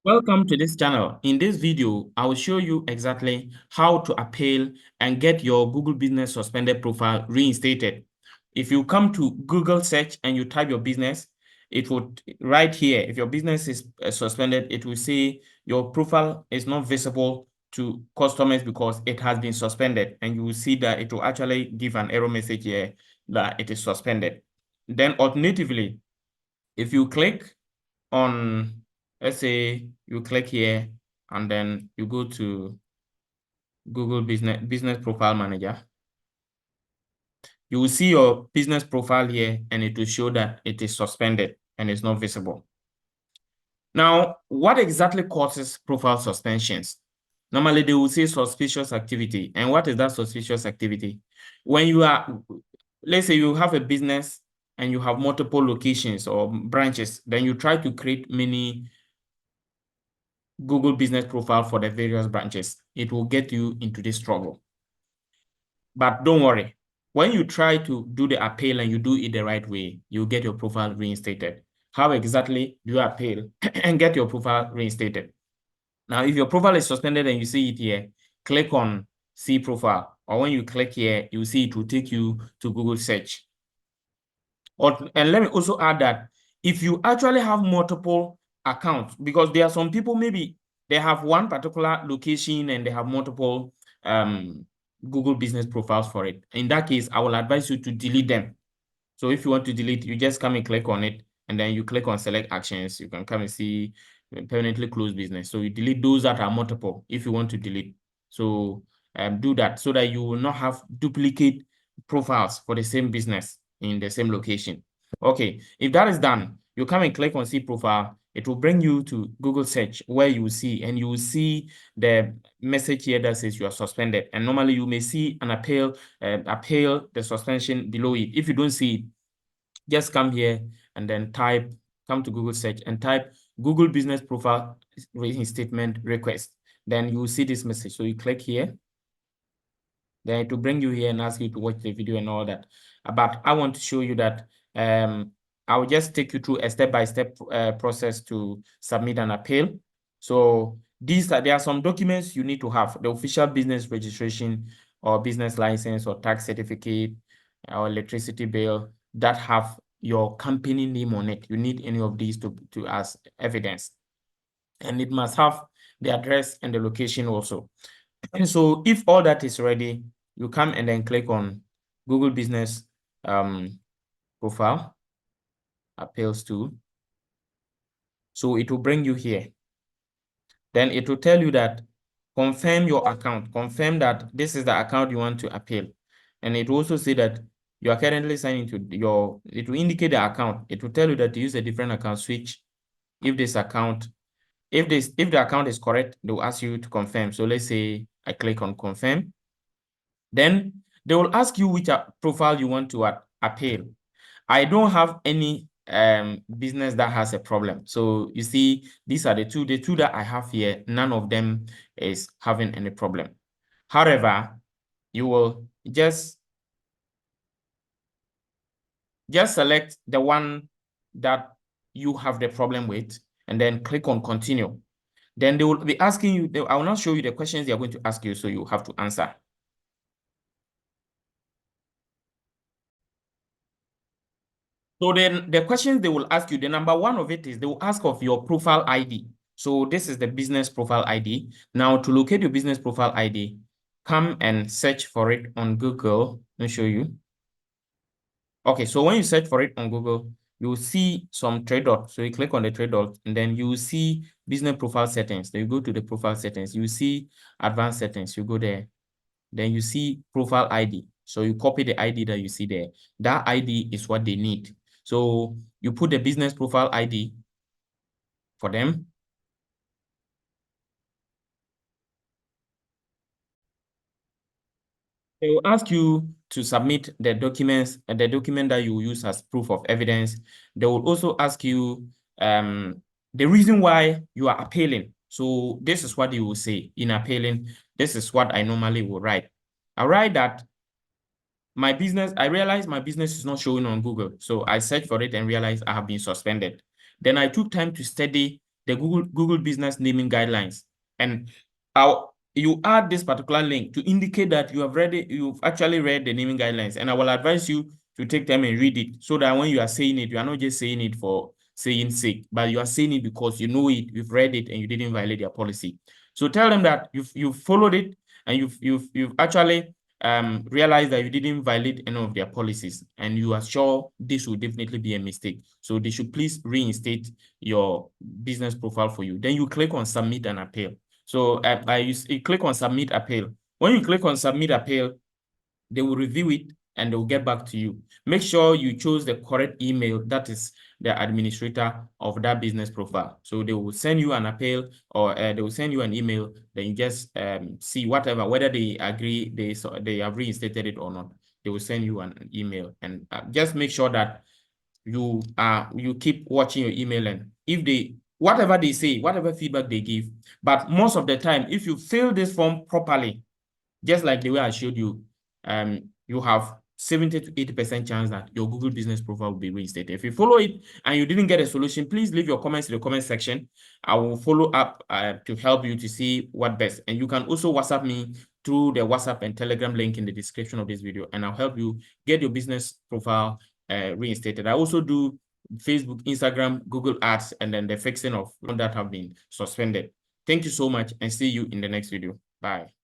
Welcome to this channel. In this video, I will show you exactly how to appeal and get your Google Business suspended profile reinstated. If you come to Google search and you type your business, it would right here, if your business is suspended, it will say your profile is not visible to customers because it has been suspended. And you will see that it will actually give an error message here that it is suspended. Then alternatively, if you click on, let's say you click here and then you go to Google Business Profile Manager, you will see your business profile here and it will show that it is suspended and it's not visible. Now, what exactly causes profile suspensions? Normally, they will say suspicious activity. And what is that suspicious activity? When you are, let's say you have a business and you have multiple locations or branches, then you try to create many Google Business Profile for the various branches. It will get you into this struggle. But don't worry. When you try to do the appeal and you do it the right way, you'll get your profile reinstated. How exactly do you appeal and get your profile reinstated? Now, if your profile is suspended and you see it here, click on See Profile. Or when you click here, you'll see it will take you to Google Search. And let me also add that if you actually have multiple accounts, because there are some people, maybe they have one particular location and they have multiple Google Business Profiles for it. In that case, I will advise you to delete them. So if you want to delete, you just come and click on it, and then you click on Select Actions. You can come and see Permanently Close Business. So you delete those that are multiple if you want to delete. So do that so that you will not have duplicate profiles for the same business in the same location. Okay, if that is done, you come and click on See Profile. It will bring you to Google Search where you will see, and you will see the message here that says you are suspended. And normally you may see an appeal the suspension below it. If you don't see it, just come here and then come to Google Search and type Google Business Profile Reinstatement Request. Then you will see this message. So you click here. Then it will bring you here and ask you to watch the video and all that. But I want to show you that I will just take you through a step-by-step process to submit an appeal. So there are some documents you need to have: the official business registration or business license or tax certificate or electricity bill that have your company name on it. You need any of these to as evidence. And it must have the address and the location also. And so if all that is ready, you come and then click on Google Business Profile, Appeals Tool. So it will bring you here. Then it will tell you that confirm your account, confirm that this is the account you want to appeal. And it will also say that you are currently signing to it will indicate the account. It will tell you that to use a different account, switch. If the account is correct, they will ask you to confirm. So let's say I click on confirm. Then they will ask you which profile you want to appeal. I don't have any business that has a problem. So you see, these are the two that I have here. None of them is having any problem. However, you will just select the one that you have the problem with and then click on continue. Then they will be asking you, I will not show you the questions they are going to ask you, so you have to answer. So then the questions they will ask you, the number one of it is they will ask of your profile ID. So this is the business profile ID. Now to locate your business profile ID, come and search for it on Google. Let me show you. Okay, so when you search for it on Google, you will see some three dots. So you click on the three dots and then you will see business profile settings. Then you go to the profile settings. You see advanced settings. You go there. Then you see profile ID. So you copy the ID that you see there. That ID is what they need. So you put the business profile ID for them. They will ask you to submit the documents and the document that you use as proof of evidence. They will also ask you the reason why you are appealing. So this is what you will say in appealing. This is what I normally will write. I write that I realized my business is not showing on Google. So I searched for it and realized I have been suspended. Then I took time to study the Google Business Naming Guidelines, and you add this particular link to indicate that you've actually read the naming guidelines, and I will advise you to take time and read it so that when you are saying it, you are not just saying it for saying sake, but you are saying it because you know it, you've read it, and you didn't violate their policy. So tell them that you've followed it, and you've actually realized that you didn't violate any of their policies, and you are sure this will definitely be a mistake. So they should please reinstate your business profile for you. Then you click on submit and appeal. So you click on submit appeal. When you click on submit appeal, they will review it and they will get back to you. Make sure you chose the correct email, that is the administrator of that business profile. So they will send you an appeal, or they will send you an email. Then you just see whatever, whether they agree they have reinstated it or not. They will send you an email, and just make sure that you keep watching your email, and if they whatever they say, whatever feedback they give. But most of the time, if you fill this form properly, just like the way I showed you, you have 70 to 80% chance that your Google business profile will be reinstated. If you follow it and you didn't get a solution, please leave your comments in the comment section. I will follow up to help you to see what best. And you can also WhatsApp me through the WhatsApp and Telegram link in the description of this video, and I'll help you get your business profile reinstated. I also do Facebook, Instagram, Google Ads, and then the fixing of that have been suspended. Thank you so much, and see you in the next video. Bye.